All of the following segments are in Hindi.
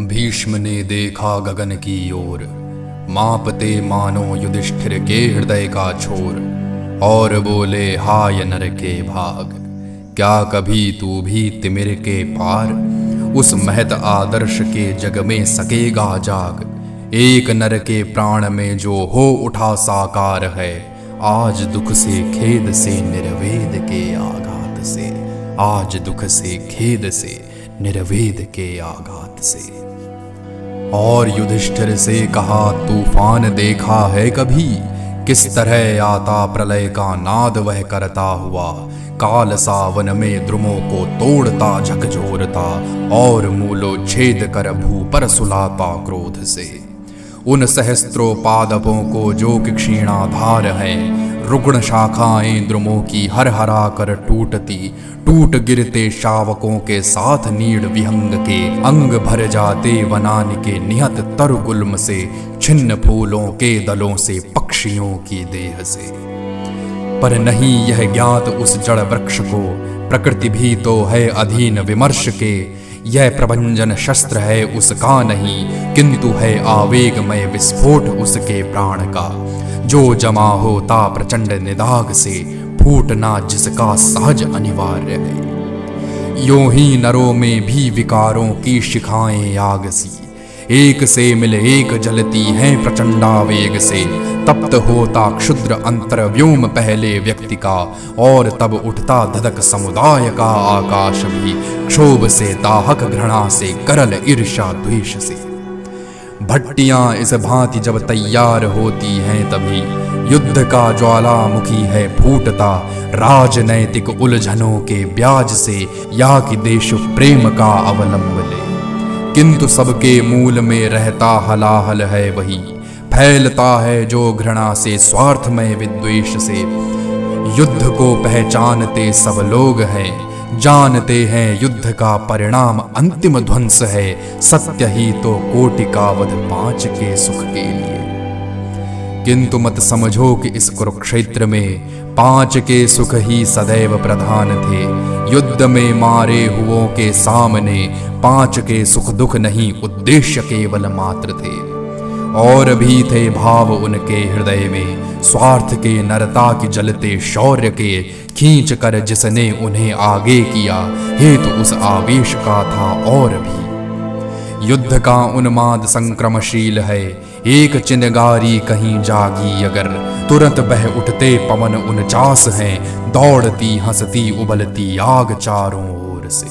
भीष्म ने देखा गगन की ओर, मापते मानो युधिष्ठिर के हृदय का छोर। और बोले, हाय नर के भाग, क्या कभी तू भी तिमिर के पार उस महत आदर्श के जग में सकेगा जाग। एक नर के प्राण में जो हो उठा साकार है, आज दुख से खेद से निर्वेद के आघात से, आज दुख से खेद से निर्वेद के आघात से। और युधिष्ठिर से कहा, तूफान देखा है कभी, किस तरह आता प्रलय का नाद वह करता हुआ। काल सावन में द्रुमों को तोड़ता झकझोरता, और मूलोच्छेद कर भू पर सुलाता क्रोध से। उन सहस्त्रों पादपों को जो कि क्षीणाधार हैं, रुग्ण शाखाएं द्रुमों की हर हरा कर टूटती, टूट गिरते शावकों के साथ नीड़ विहंग के अंग भर जाते वनान के निहत तरुगुल्म से, छिन्न फूलों के दलों से, पक्षियों की देह से। पर नहीं यह ज्ञात उस जड़ वृक्ष को, प्रकृति भी तो है अधीन विमर्श के। यह प्रभंजन शस्त्र है उसका नहीं, किंतु है आवेगमय विस्फोट उसके प्राण का, जो जमा होता प्रचंड निदाग से, फूटना जिसका सहज अनिवार्य है। यों ही नरों में भी विकारों की शिखाएं आग सी, एक से मिल एक जलती हैं प्रचंडावेग से। तप्त होता क्षुद्र अंतर व्योम पहले व्यक्ति का, और तब उठता धधक समुदाय का आकाश भी, क्षोभ से, दाहक घृणा से, करल ईर्ष्या द्वेष से। भट्टियां इस भांति जब तैयार होती हैं, तभी युद्ध का ज्वालामुखी है फूटता, राजनैतिक उलझनों के ब्याज से, या कि देश प्रेम का अवलंब ले। किंतु सबके मूल में रहता हलाहल है वही, फैलता है जो घृणा से, स्वार्थमय विद्वेष से। युद्ध को पहचानते सब लोग हैं, जानते हैं युद्ध का परिणाम अंतिम ध्वंस है। सत्य ही तो कोटि का वध पांच के सुख के लिए। किंतु मत समझो कि इस कुरुक्षेत्र में पांच के सुख ही सदैव प्रधान थे। युद्ध में मारे हुओं के सामने पांच के सुख दुख नहीं, उद्देश्य केवल मात्र थे। और भी थे भाव उनके हृदय में, स्वार्थ के, नरता की जलते शौर्य के, खींच कर जिसने उन्हें आगे किया, हेतु उस आवेश का था। और भी युद्ध का उन्माद संक्रमशील है, एक चिनगारी कहीं जागी अगर, तुरंत बह उठते पवन 49 हैं, दौड़ती हंसती उबलती आग चारों ओर से।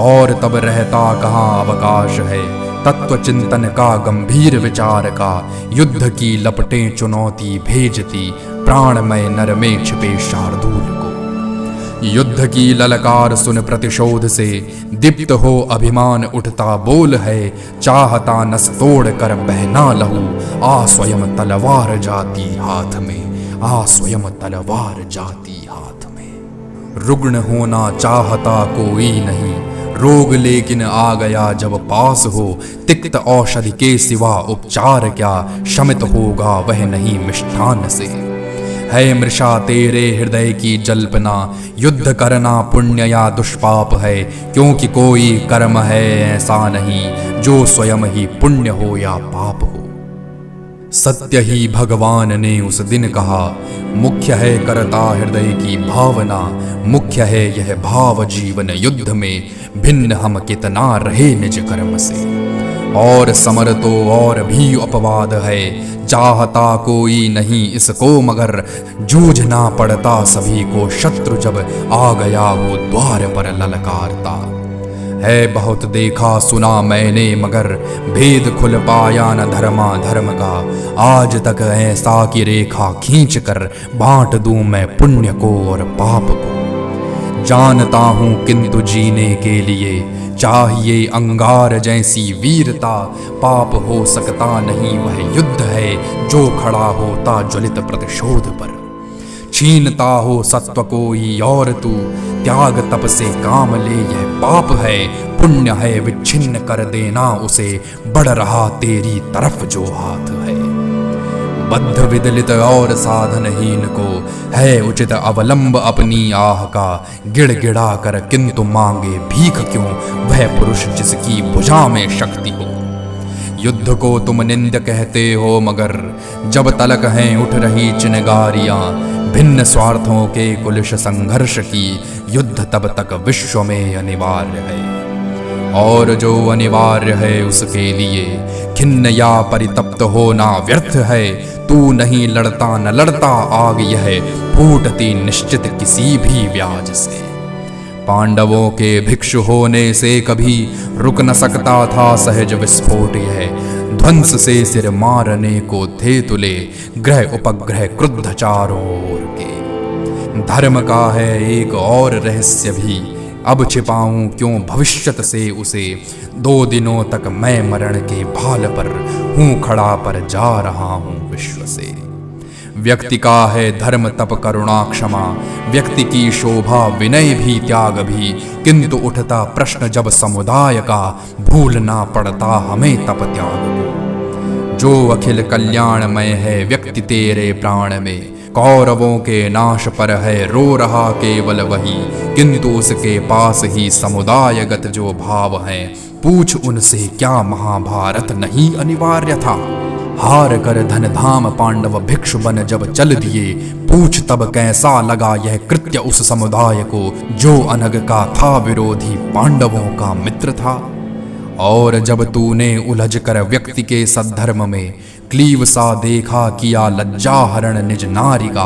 और तब रहता कहाँ अवकाश है तत्व चिंतन का, गंभीर विचार का। युद्ध की लपटें चुनौती भेजती, प्राणमय नर में छिपे शार्दूल को। युद्ध की ललकार सुन प्रतिशोध से, दीप्त हो अभिमान उठता बोल है, चाहता नस तोड़ कर बहना लहू, आ स्वयं तलवार जाती हाथ में, आ स्वयं तलवार जाती हाथ में। रुग्ण होना चाहता कोई नहीं, रोग लेकिन आ गया जब पास हो, तिक्त औषधि के सिवा उपचार क्या, शमित होगा वह नहीं मिष्ठान से। है मृषा तेरे हृदय की जल्पना, युद्ध करना पुण्य या दुष्पाप है, क्योंकि कोई कर्म है ऐसा नहीं, जो स्वयं ही पुण्य हो या पाप हो। सत्य ही भगवान ने उस दिन कहा, मुख्य है करता हृदय की भावना, मुख्य है यह भाव जीवन युद्ध में, भिन्न हम कितना रहे निज कर्म से। और समर तो और भी अपवाद है, चाहता कोई नहीं इसको मगर, जूझना पड़ता सभी को शत्रु जब आ गया वो द्वार पर ललकारता। है बहुत देखा सुना मैंने मगर, भेद खुल पाया न धर्मा धर्म का, आज तक ऐसा की रेखा खींच कर, बांट दूं मैं पुण्य को और पाप को। जानता हूं किंतु जीने के लिए, चाहिए अंगार जैसी वीरता, पाप हो सकता नहीं वह युद्ध है, जो खड़ा होता ज्वलित प्रतिशोध पर। छीनता हो सत्व कोई और तू, त्याग तप से काम ले यह पाप है, पुण्य है विच्छिन्न कर देना उसे, बढ़ रहा तेरी तरफ जो हाथ है। बद्ध विदलित और साधनहीन को है उचित अवलंब अपनी आह का। गिड़गिड़ा कर किंतु मांगे भीख क्यों वह पुरुष जिसकी भुजा में शक्ति हो। युद्ध को तुम निंद कहते हो मगर जब तलक हैं उठ रही चिनगारियां भिन्न स्वार्थों के कुलिश संघर्ष की, युद्ध तब तक विश्व में अनिवार्य है। और जो अनिवार्य है उसके लिए खिन्न या परितप्त होना व्यर्थ है। तू नहीं लड़ता न लड़ता आग यह फूटती निश्चित किसी भी व्याज से। पांडवों के भिक्षु होने से कभी रुक न सकता था सहज विस्फोट यह। ध्वंस से सिर मारने को थे तुले ग्रह उपग्रह क्रुद्ध चारों ओर के। धर्म का है एक और रहस्य भी अब छिपाऊं क्यों भविष्यत से उसे। 2 दिनों तक मैं मरण के भाल पर हूं खड़ा पर जा रहा हूं विश्व से। व्यक्ति का है धर्म तप करुणा क्षमा, व्यक्ति की शोभा विनय भी त्याग भी। किंतु उठता प्रश्न जब समुदाय का भूलना पड़ता हमें तप त्याग को। जो अखिल कल्याणमय है व्यक्ति तेरे प्राण में, कौरवों के नाश पर है रो रहा केवल वही। किंतु उसके पास ही समुदायगत जो भाव है, पूछ उनसे क्या महाभारत नहीं अनिवार्य था। हार कर धन धाम पांडव भिक्षु बन जब चल दिए, पूछ तब कैसा लगा यह कृत्य उस समुदाय को जो अनग का था विरोधी पांडवों का मित्र था। और जब तूने उलझ कर व्यक्ति के सद्धर्म में क्लीव सा देखा किया लज्जा हरण निज नारी का,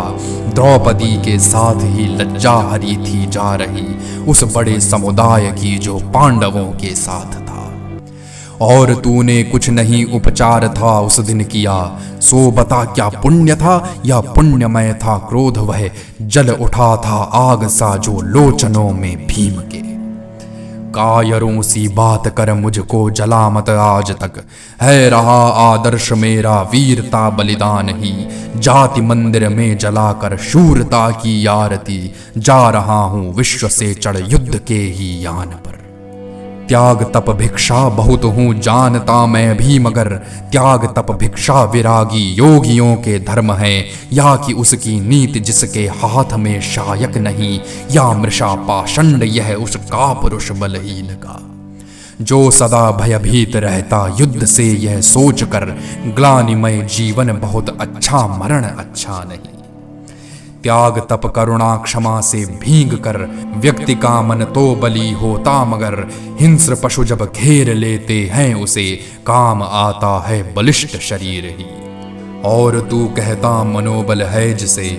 द्रौपदी के साथ ही लज्जा हरी थी जा रही उस बड़े समुदाय की जो पांडवों के साथ था। और तूने कुछ नहीं उपचार था उस दिन किया, सो बता क्या पुण्य था या पुण्यमय था क्रोध वह जल उठा था आग सा जो लोचनों में भीम के। कायरों सी बात कर मुझको जला मत आज तक, है रहा आदर्श मेरा वीरता बलिदान ही। जाति मंदिर में जलाकर शूरता की आरती, जा रहा हूं विश्व से चढ़ युद्ध के ही यान पर। त्याग तप भिक्षा बहुत हूं जानता मैं भी मगर त्याग तप भिक्षा विरागी योगियों के धर्म है, या कि उसकी नीति जिसके हाथ में शायक नहीं, या मृषा पाषंड यह उसका पुरुष बलहीन का। जो सदा भयभीत रहता युद्ध से यह सोच कर, ग्लानिमय जीवन बहुत अच्छा मरण अच्छा नहीं। त्याग तप करुणा क्षमा से भीग कर व्यक्ति का मन तो बली होता मगर हिंस्र पशु जब घेर लेते हैं उसे काम आता है बलिष्ठ शरीर ही। और तू कहता मनोबल है जिसे,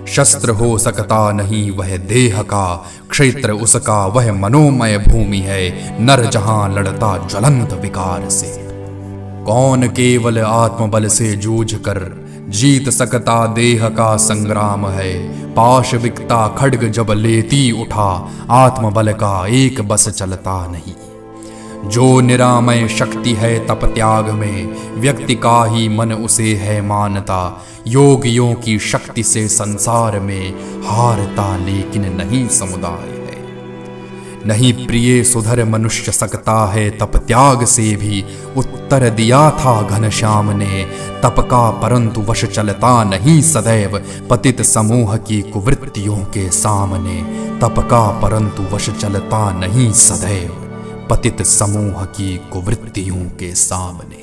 शस्त्र हो सकता नहीं वह देह का, क्षेत्र उसका वह मनोमय भूमि है, नर जहां लड़ता ज्वलंत विकार से। कौन केवल आत्मबल से जूझ कर जीत सकता देह का संग्राम है। पाश विकता खड्ग जब लेती उठा, आत्मबल का एक बस चलता नहीं। जो निरामय शक्ति है तप त्याग में, व्यक्ति का ही मन उसे है मानता। योगियों की शक्ति से संसार में हारता लेकिन नहीं समुदाय है। नहीं प्रिय सुधर मनुष्य सकता है तप त्याग से भी, उत्तर दिया था घनश्याम ने तप का परंतु वश चलता नहीं सदैव पतित समूह की कुवृत्तियों के सामने। तप का परंतु वश चलता नहीं सदैव पतित समूह की कुवृत्तियों के सामने।